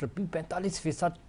45%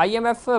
IMF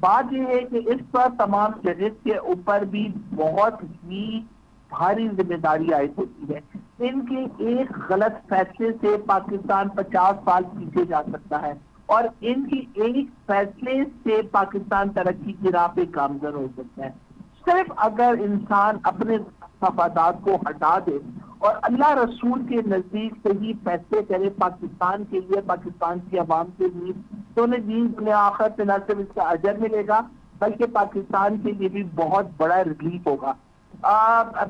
بات یہ ہے کہ اس پر تمام ججز کے اوپر بھی بہت ہی بھاری ذمہ داری عائد ہوتی ہے. ان کے ایک غلط فیصلے سے پاکستان 50 سال پیچھے جا سکتا ہے اور ان کی ایک فیصلے سے پاکستان ترقی کی راہ پہ گامزن ہو سکتا ہے. صرف اگر انسان اپنے مفادات کو ہٹا دے اور اللہ رسول کے نزدیک صحیح فیصلے کرے پاکستان کے لیے، پاکستان کی عوام کے لیے، تو انہیں دین دنیا آخرت میں نہ صرف اس کا اجر ملے گا بلکہ پاکستان کے لیے بھی بہت بڑا ریلیف ہوگا.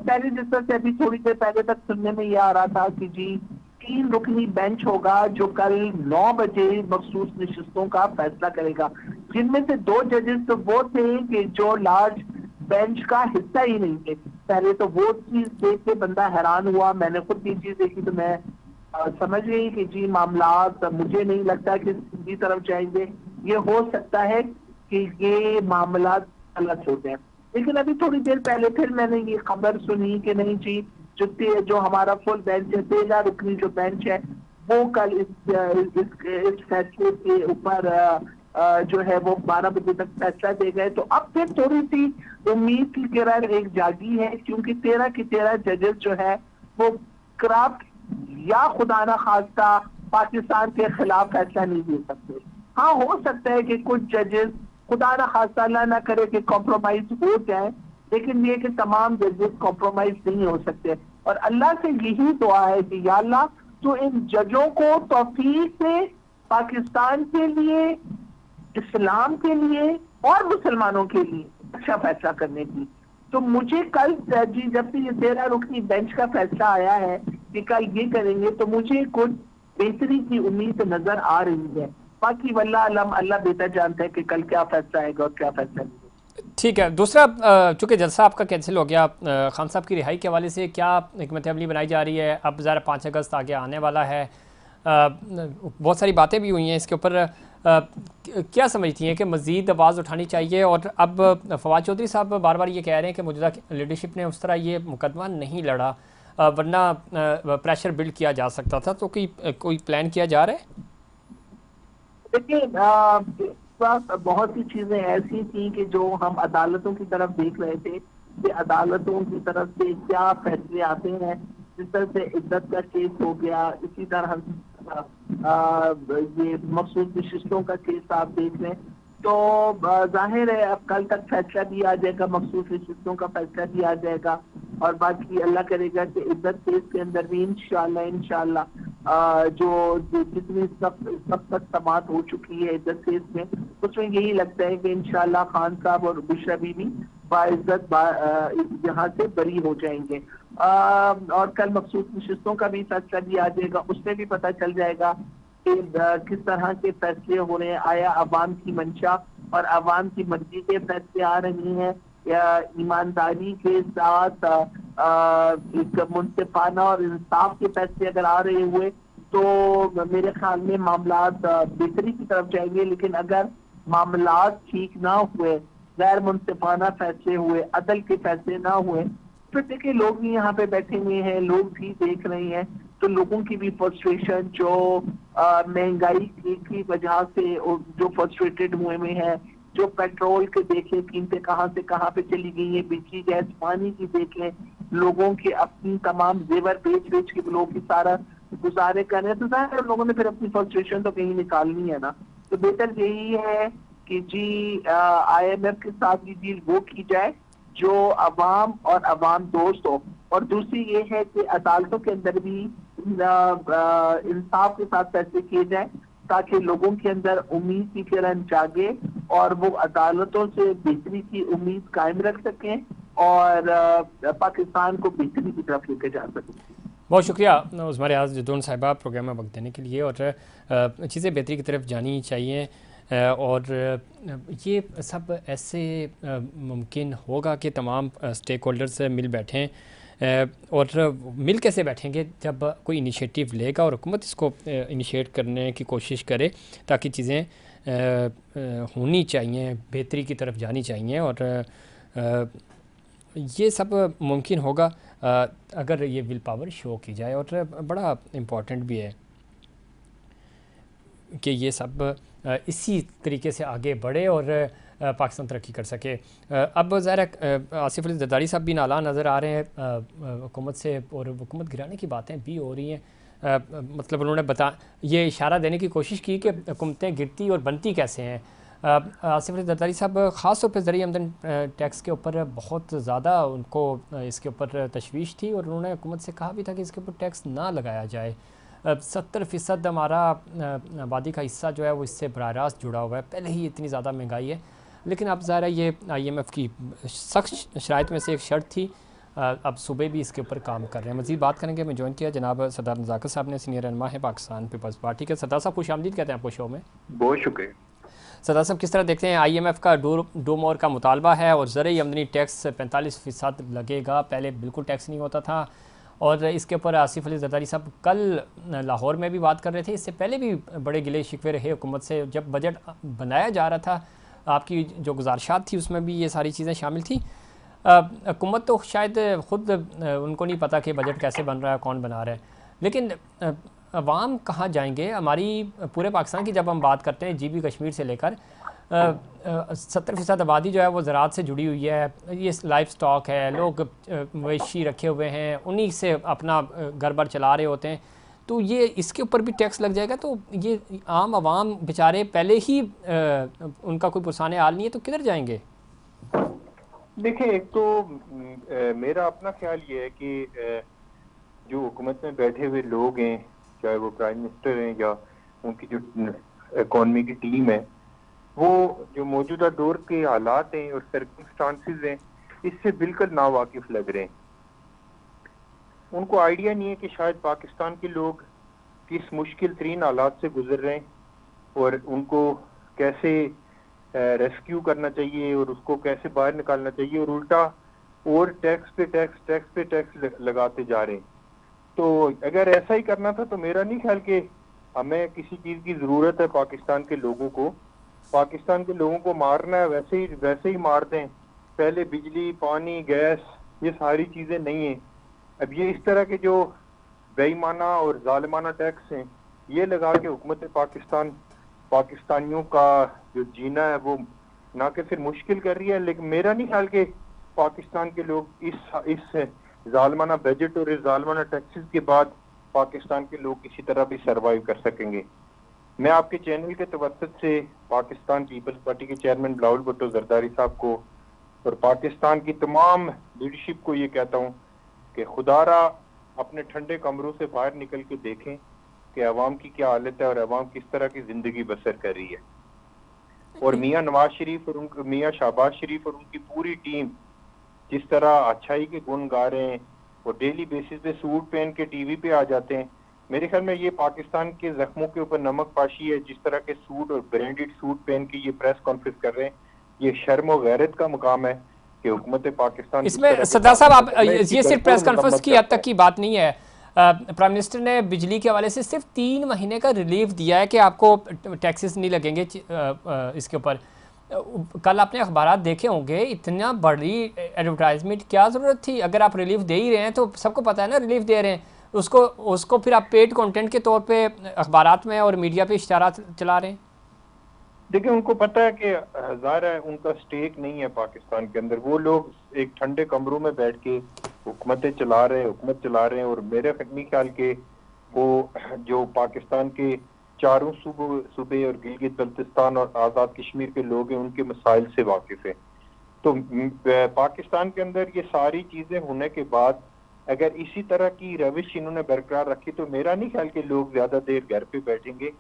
پہلے جس طرح سے ابھی تھوڑی دیر پہلے تک سننے میں یہ آ رہا تھا کہ جی 3 رکنی بینچ ہوگا جو کل 9 بجے مخصوص نشستوں کا فیصلہ کرے گا، جن میں سے 2 ججز تو وہ تھے کہ جو لارج بینچ کا حصہ ہی نہیں تھے. پہلے تو وہ چیز دیکھ کے بندہ حیران ہوا، میں نے خود یہ چیز دیکھی تو میں سمجھ گئی کہ جی معاملات مجھے نہیں لگتا کہ سیدھی طرف جائیں گے. یہ ہو سکتا ہے کہ یہ معاملات غلط ہوتے ہیں. لیکن ابھی تھوڑی دیر پہلے پھر میں نے یہ خبر سنی کہ نہیں جی جو ہمارا فل بینچ ہے، 13 رکنی جو بینچ ہے، وہ کل اس فیصلے کے اوپر جو ہے وہ 12 بجے تک فیصلہ دے گئے. تو اب پھر تھوڑی سی امید کی کرن ایک جاگی ہے، کیونکہ 13 کی 13 ججز جو ہے وہ کرپٹ یا خدا نہ خواستہ پاکستان کے خلاف فیصلہ نہیں دے سکتے. ہاں ہو سکتا ہے کہ کچھ ججز خدا نہ خواستہ اللہ نہ کرے کہ کمپرومائز ہو جائے، لیکن یہ کہ تمام ججز کمپرومائز نہیں ہو سکتے. اور اللہ سے یہی دعا ہے کہ یا اللہ تو ان ججوں کو توفیق سے پاکستان کے لیے، اسلام کے لیے اور مسلمانوں کے لیے اچھا فیصلہ کرنے کی. تو مجھے کل جی جب سے یہ 13 رکنی بینچ کا فیصلہ آیا ہے کہ کل یہ کریں گے تو مجھے کچھ بہتری کی امید نظر آ رہی ہے. باقی واللہ علم، اللہ بہتر جانتا ہے کہ کل کیا فیصلہ آئے گا اور کیا فیصلہ نہیں. ٹھیک ہے. دوسرا، چونکہ جلسہ آپ کا کینسل ہو گیا، خان صاحب کی رہائی کے حوالے سے کیا حکمت عملی بنائی جا رہی ہے؟ اب ذرا 5 اگست آگے آنے والا ہے، بہت ساری باتیں بھی ہوئی ہیں اس کے اوپر. کیا سمجھتی ہیں کہ مزید آواز اٹھانی چاہیے؟ اور اب فواد چودھری صاحب بار بار یہ کہہ رہے ہیں کہ موجودہ لیڈرشپ نے اس طرح یہ مقدمہ نہیں لڑا ورنہ پریشر بلڈ کیا جا سکتا تھا. تو کوئی پلان کیا جا رہا ہے؟ دیکھیے بہت سی چیزیں ایسی تھیں کہ جو ہم عدالتوں کی طرف دیکھ رہے تھے کہ عدالتوں کی طرف سے کیا فیصلے آتے ہیں. جس طرح سے عدت کا کیس ہو گیا، اسی طرح یہ مخصوص نشستوں کا کیس آپ دیکھ لیں تو ظاہر ہے اب کل تک فیصلہ بھی آ جائے گا، مخصوص نشستوں کا فیصلہ بھی آ جائے گا. اور باقی اللہ کرے گا کہ عدت کیس کے اندر بھی انشاءاللہ جو جتنی سب تک سماعت ہو چکی ہے عدت کیس میں، اس میں یہی لگتا ہے کہ انشاءاللہ خان صاحب اور بشرا بی بھی باعزت یہاں سے بری ہو جائیں گے. اور کل مخصوص نشستوں کا بھی فیصلہ بھی آ جائے گا، اس میں بھی پتہ چل جائے گا کہ کس طرح کے فیصلے ہو رہے ہیں. آیا عوام کی منشا اور عوام کی مرضی کے فیصلے آ رہی ہیں یا ایمانداری کے ساتھ ایک منصفانہ اور انصاف کے فیصلے اگر آ رہے ہوئے تو میرے خیال میں معاملات بہتری کی طرف جائیں گے. لیکن اگر معاملات ٹھیک نہ ہوئے، غیر منصفانہ فیصلے ہوئے، عدل کے فیصلے نہ ہوئے، پھر دیکھیں لوگ بھی یہاں پہ بیٹھے ہوئے ہیں، لوگ بھی دیکھ رہے ہیں، تو لوگوں کی بھی فرسٹریشن جو مہنگائی کی وجہ سے جو فرسٹریٹڈ ہوئے ہیں، جو پیٹرول کے دیکھیں قیمتیں کہاں سے کہاں پہ چلی گئی ہیں، بجلی گیس پانی کی دیکھ لیں، لوگوں کے اپنی تمام زیور بیچ کے لوگوں کی سارا گزارے کر رہے ہیں، تو ظاہر لوگوں نے پھر اپنی فرسٹریشن تو کہیں نکالنی ہے نا. تو بہتر یہی ہے کہ جی IMF کے ساتھ بھی ڈیل وہ کی جائے جو عوام اور عوام دوست ہو. اور دوسری یہ ہے کہ عدالتوں کے اندر بھی انصاف کے ساتھ فیصلے کیے جائیں تاکہ لوگوں کے اندر امید کی کرن جاگے اور وہ عدالتوں سے بہتری کی امید قائم رکھ سکیں اور پاکستان کو بہتری کی طرف لے کے جا سکیں. بہت شکریہ عظمہ ریاض جدون صاحبہ پروگرام میں وقت دینے کے لیے. اور چیزیں بہتری کی طرف جانی چاہیے اور یہ سب ایسے ممکن ہوگا کہ تمام سٹیک ہولڈرز مل بیٹھیں. اور مل کیسے بیٹھیں گے؟ جب کوئی انیشیٹو لے گا اور حکومت اس کو انیشیٹ کرنے کی کوشش کرے تاکہ چیزیں ہونی چاہیے، بہتری کی طرف جانی چاہیے. اور یہ سب ممکن ہوگا اگر یہ ول پاور شو کی جائے. اور بڑا امپورٹنٹ بھی ہے کہ یہ سب اسی طریقے سے آگے بڑھے اور پاکستان ترقی کر سکے۔ اب ظاہر ہے آصف علی زرداری صاحب بھی نالاں نظر آ رہے ہیں حکومت سے، اور حکومت گرانے کی باتیں بھی ہو رہی ہیں۔ مطلب انہوں نے یہ اشارہ دینے کی کوشش کی کہ حکومتیں گرتی اور بنتی کیسے ہیں۔ آصف علی زرداری صاحب خاص طور پہ زرعی آمدن ٹیکس کے اوپر بہت زیادہ ان کو اس کے اوپر تشویش تھی، اور انہوں نے حکومت سے کہا بھی تھا کہ اس کے اوپر ٹیکس نہ لگایا جائے۔ 70% ہمارا آبادی کا حصہ جو ہے وہ اس سے براہ راست جڑا ہوا ہے، پہلے ہی اتنی زیادہ مہنگائی ہے، لیکن اب ظاہر ہے یہ IMF کی سخت شرائط میں سے ایک شرط تھی، اب صوبے بھی اس کے اوپر کام کر رہے ہیں۔ مزید بات کریں گے، میں جوائن کیا جناب سردار نزاکت صاحب نے، سینئر رہنما ہے پاکستان پیپلز پارٹی کے۔ سردار صاحب خوش آمدید کہتے ہیں آپ کو شو میں۔ بہت شکریہ سردار صاحب، کس طرح دیکھتے ہیں IMF کا ڈو مور کا مطالبہ ہے، اور زرعی آمدنی ٹیکس 45% لگے گا، پہلے بالکل ٹیکس نہیں ہوتا تھا، اور اس کے اوپر آصف علی زرداری صاحب کل لاہور میں بھی بات کر رہے تھے، اس سے پہلے بھی بڑے گلے شکوے رہے حکومت سے، جب بجٹ بنایا جا رہا تھا آپ کی جو گزارشات تھی اس میں بھی یہ ساری چیزیں شامل تھیں۔ حکومت تو شاید خود ان کو نہیں پتہ کہ بجٹ کیسے بن رہا ہے، کون بنا رہا ہے، لیکن عوام کہاں جائیں گے؟ ہماری پورے پاکستان کی جب ہم بات کرتے ہیں GB کشمیر سے لے کر 70% آبادی جو ہے وہ زراعت سے جڑی ہوئی ہے، یہ لائف سٹاک ہے، لوگ مویشی رکھے ہوئے ہیں، انہی سے اپنا گھر بار چلا رہے ہوتے ہیں، تو یہ اس کے اوپر بھی ٹیکس لگ جائے گا تو یہ عام عوام بیچارے پہلے ہی ان کا کوئی پرسان حال نہیں ہے تو کدھر جائیں گے؟ دیکھیں، ایک تو میرا اپنا خیال یہ ہے کہ جو حکومت میں بیٹھے ہوئے لوگ ہیں، چاہے وہ پرائم منسٹر ہیں یا ان کی جو اکانومی کی ٹیم ہے، وہ جو موجودہ دور کے حالات ہیں اور سرکمسٹانسز ہیں اس سے بالکل ناواقف لگ رہے ہیں۔ ان کو آئیڈیا نہیں ہے کہ شاید پاکستان کے لوگ کس مشکل ترین حالات سے گزر رہے ہیں، اور ان کو کیسے ریسکیو کرنا چاہیے اور اس کو کیسے باہر نکالنا چاہیے، اور الٹا اور ٹیکس پہ ٹیکس لگاتے جا رہے ہیں۔ تو اگر ایسا ہی کرنا تھا تو میرا نہیں خیال کہ ہمیں کسی چیز کی ضرورت ہے پاکستان کے لوگوں کو۔ پاکستان کے لوگوں کو مارنا ہے ویسے ہی مار دیں، پہلے بجلی، پانی، گیس، یہ ساری چیزیں نہیں ہیں۔ اب یہ اس طرح کے جو بے ایمانہ اور ظالمانہ ٹیکس ہیں یہ لگا کے حکومت پاکستانیوں کا جو جینا ہے وہ نہ کہ پھر مشکل کر رہی ہے، لیکن میرا نہیں خیال کہ پاکستان کے لوگ اس ظالمانہ بجٹ اور اس ظالمانہ ٹیکسز کے بعد پاکستان کے لوگ کسی طرح بھی سروائیو کر سکیں گے۔ میں آپ کے چینل کے توسط سے پاکستان پیپلز پارٹی کے چیئرمین بلاول بھٹو زرداری صاحب کو اور پاکستان کی تمام لیڈرشپ کو یہ کہتا ہوں کہ خدا را اپنے ٹھنڈے کمروں سے باہر نکل کے دیکھیں کہ عوام کی کیا حالت ہے اور عوام کس طرح کی زندگی بسر کر رہی ہے، اور میاں نواز شریف اور میاں شہباز شریف اور ان کی پوری ٹیم جس طرح اچھائی کے گن گا رہے ہیں اور ڈیلی بیسس پہ سوٹ پہن کے ٹی وی پہ آ جاتے ہیں، میرے خیال میں یہ پاکستان کے زخموں کے اوپر نمک پاشی ہے۔ جس طرح کے سوٹ اور برانڈڈ سوٹ پہن کے یہ پریس کانفرنس کر رہے ہیں، یہ شرم و غیرت کا مقام ہے کہ حکومت پاکستان اس میں سردار صاحب آپ یہ صرف پریس کانفرنس کی حد تک کی بات نہیں ہے، پرائم منسٹر نے بجلی کے حوالے سے صرف 3 مہینے کا ریلیف دیا ہے کہ آپ کو ٹیکسز نہیں لگیں گے اس کے اوپر۔ کل آپ نے اخبارات دیکھے ہوں گے، اتنا بڑی ایڈورٹائزمنٹ کیا ضرورت تھی؟ اگر آپ ریلیف دے ہی رہے ہیں تو سب کو پتہ ہے نا ریلیف دے رہے ہیں، اس کو پھر آپ پیڈ کنٹینٹ کے طور پہ اخبارات میں اور میڈیا پہ اشتہارات چلا رہے ہیں۔ دیکھیں، ان کو پتہ ہے کہ ظاہر ہے ان کا سٹیک نہیں ہے پاکستان کے اندر، وہ لوگ ایک ٹھنڈے کمروں میں بیٹھ کے حکومت چلا رہے ہیں، اور میرے نہیں خیال کہ وہ جو پاکستان کے چاروں صوبے اور گلگت بلتستان اور آزاد کشمیر کے لوگ ہیں ان کے مسائل سے واقف ہیں۔ تو پاکستان کے اندر یہ ساری چیزیں ہونے کے بعد اگر اسی طرح کی روش انہوں نے برقرار رکھی تو میرا نہیں خیال کہ لوگ زیادہ دیر گھر پہ بیٹھیں گے۔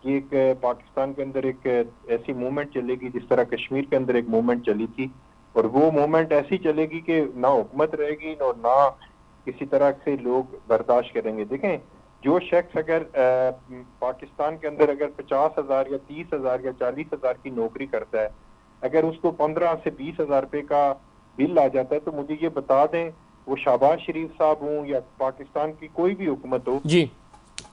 یہ ایک پاکستان کے اندر ایک ایسی موومنٹ چلے گی جس طرح کشمیر کے اندر ایک موومنٹ چلی تھی، اور وہ موومنٹ ایسی چلے گی کہ نہ حکومت رہے گی اور نہ کسی طرح سے لوگ برداشت کریں گے۔ دیکھیں، جو شخص اگر پاکستان کے اندر اگر 50,000 یا 30,000 یا 40,000 کی نوکری کرتا ہے، اگر اس کو 15 سے 20,000 روپے کا بل آ جاتا ہے تو مجھے یہ بتا دیں، وہ شہباز شریف صاحب ہوں یا پاکستان کی کوئی بھی حکومت ہو، جی،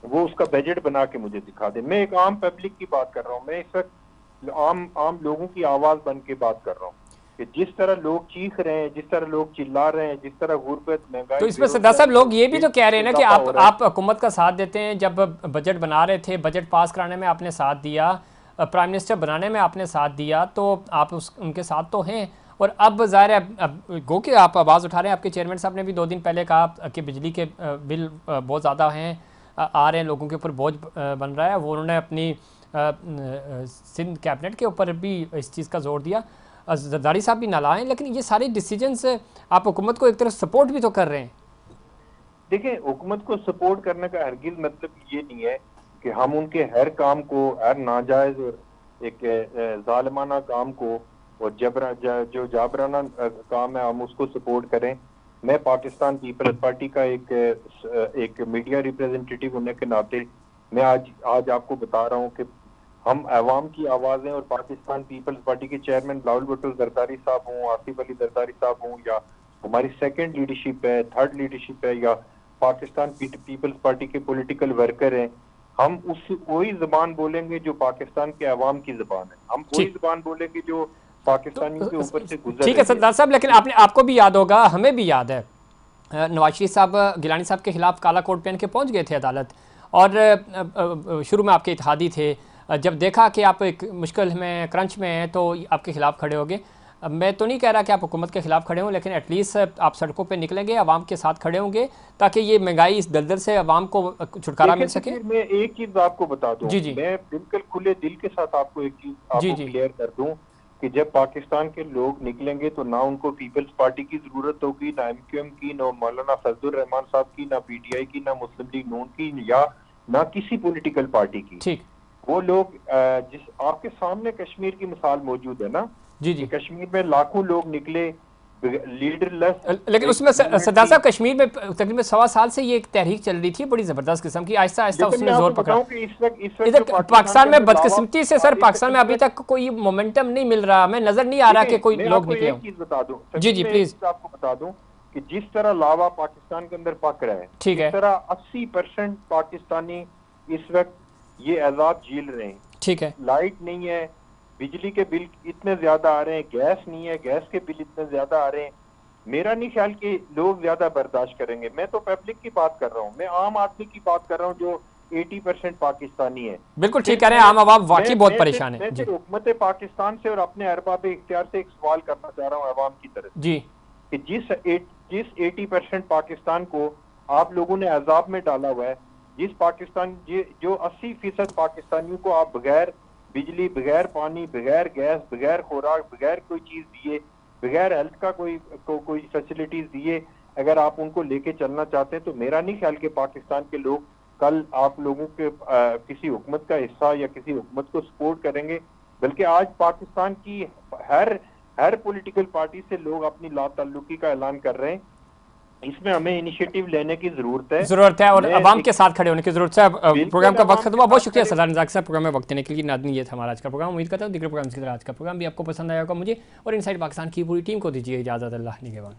وہ اس کا بجٹ بنا کے مجھے دکھا دیں۔ میں ایک عام پبلک کی بات کر رہا ہوں، میں اس وقت عام لوگوں کی آواز بن کے بات کر رہا ہوں کہ جس طرح لوگ چیخ رہے ہیں، جس طرح لوگ چلا رہے ہیں، جس طرح غربت، مہنگائی، تو اس میں سردار صاحب لوگ یہ بھی تو کہہ رہے ہیں نا کہ آپ حکومت کا ساتھ دیتے ہیں، جب بجٹ بنا رہے تھے، بجٹ پاس کرانے میں آپ نے ساتھ دیا، پرائم منسٹر بنانے میں آپ نے ساتھ دیا تو آپ ان کے ساتھ تو ہیں، اور اب ظاہر ہے اب گو کہ آپ آواز اٹھا رہے ہیں. آپ کے چیئرمین صاحب نے بھی 2 دن پہلے کہا کہ بجلی کے بل بہت زیادہ ہیں، آ رہے ہیں، لوگوں کے اوپر بوجھ بن رہا ہے. وہ انہوں نے اپنی سندھ کیبنٹ کے اوپر بھی اس چیز کا زور دیا. زرداری صاحب بھی نالائیں، لیکن یہ سارے ڈیسیجنز آپ حکومت کو ایک طرف سپورٹ بھی تو کر رہے ہیں. دیکھیں، حکومت کو سپورٹ کرنے کا ہرگز مطلب یہ نہیں ہے کہ ہم ان کے ہر کام کو، ہر ناجائز اور ایک ظالمانہ کام کو اور جو جابرانہ کام ہے ہم اس کو سپورٹ کریں. میں پاکستان پیپلز پارٹی کا ایک میڈیا ریپریزنٹیٹیو ہونے کے ناطے میں آج آپ کو بتا رہا ہوں کہ ہم عوام کی آوازیں، اور پاکستان پیپلز پارٹی کے چیئرمین بلاول بھٹو زرداری صاحب ہوں، آصف علی زرداری صاحب ہوں، یا ہماری سیکنڈ لیڈرشپ ہے، تھرڈ لیڈرشپ ہے، یا پاکستان پیپلز پارٹی کے پولیٹیکل ورکر ہیں، ہم وہی زبان بولیں گے جو پاکستان کے عوام کی زبان ہے. ہم وہی زبان بولیں گے جو پاکستانیوں کے اوپر سے گزر رہی ہے. ٹھیک ہے سردار صاحب، لیکن آپ کو بھی یاد ہوگا، ہمیں بھی یاد ہے، نواز شریف صاحب گیلانی صاحب کے خلاف کالا کوٹ پہن کے پہنچ گئے تھے عدالت، اور شروع میں آپ کے اتحادی تھے. جب دیکھا کہ آپ ایک مشکل میں، کرنچ میں ہیں، تو آپ کے خلاف کھڑے ہو گئے. میں تو نہیں کہہ رہا کہ آپ حکومت کے خلاف کھڑے ہوں، لیکن ایٹ لیسٹ آپ سڑکوں پہ نکلیں گے، عوام کے ساتھ کھڑے ہوں گے، تاکہ یہ مہنگائی اس دلدل سے عوام کو چھٹکارا مل سکے. میں ایک چیز آپ کو بتا دوں، میں بالکل کھلے دل کے ساتھ آپ کو ایک چیز آپ کو کلیئر کر دوں کہ جب پاکستان کے لوگ نکلیں گے تو نہ ان کو پیپلز پارٹی کی ضرورت ہوگی، نہ ایم کیو ایم کی، نہ مولانا فضل الرحمان صاحب کی، نہ پی ٹی آئی کی، نہ مسلم لیگ نون کی، یا نہ کسی پولیٹیکل پارٹی کی. وہ لوگ جس آپ کے سامنے کشمیر کی مثال موجود ہے نا، کہ کشمیر میں لاکھوں لوگ نکلے لیڈر لیس. لیکن اس میں سردار صاحب کشمیر میں تقریباً 1.25 سال سے یہ ایک تحریک چل رہی تھی بڑی زبردست قسم کی، آہستہ آہستہ اس نے زور پکڑا. پاکستان میں بدقسمتی سے سر، پاکستان میں ابھی تک کوئی مومنٹم نہیں مل رہا، ہمیں نظر نہیں آ رہا کہ کوئی لوگ نکلے ہوں. ایک چیز بتا دوں، جی پلیز. آپ کو بتا دوں کہ جس طرح لاوا پاکستان کے اندر پک رہا ہے، ٹھیک ہے، اس طرح 80% پاکستانی اس وقت یہ عذاب جھیل رہے ہیں. ٹھیک ہے، لائٹ نہیں ہے، بجلی کے بل اتنے زیادہ آ رہے ہیں، گیس نہیں ہے، گیس کے بل اتنے زیادہ آ رہے ہیں. میرا نہیں خیال کہ لوگ زیادہ برداشت کریں گے. میں تو پبلک کی بات کر رہا ہوں، میں عام آدمی کی بات کر رہا ہوں جو 80% پاکستانی ہے. بالکل ٹھیک کہہ رہے ہیں، عام عوام واقعی بہت پریشان ہے. میں حکومت پاکستان سے اور اپنے ارباب اختیار سے ایک سوال کرنا چاہ رہا ہوں عوام کی طرف جی، کہ جس 80% پاکستان کو آپ لوگوں نے عذاب میں ڈالا ہوا ہے، جس پاکستان جو 80% پاکستانیوں کو آپ بغیر بجلی، بغیر پانی، بغیر گیس، بغیر خوراک، بغیر کوئی چیز دیے، بغیر ہیلتھ کا کوئی فیسلٹیز دیے، اگر آپ ان کو لے کے چلنا چاہتے ہیں، تو میرا نہیں خیال کہ پاکستان کے لوگ کل آپ لوگوں کے کسی حکومت کا حصہ یا کسی حکومت کو سپورٹ کریں گے. بلکہ آج پاکستان کی ہر پولیٹیکل پارٹی سے لوگ اپنی لا تعلقی کا اعلان کر رہے ہیں. اس میں ہمیں انیشیٹو لینے کی ضرورت ہے اور عوام کے ساتھ کھڑے ہونے کی ضرورت ہے. پروگرام کا وقت ختم ہوا. بہت شکریہ سردار نزاق صاحب پروگرام میں وقت دینے کے لیے. ناظرین، یہ تھا ہمارا آج کا پروگرام. امید کرتا ہوں دیگر پروگرامز کی طرح آج کا پروگرام بھی آپ کو پسند آیا ہوگا. مجھے اور انسائٹ پاکستان کی پوری ٹیم کو دیجیے اجازت. اللہ نگہبان.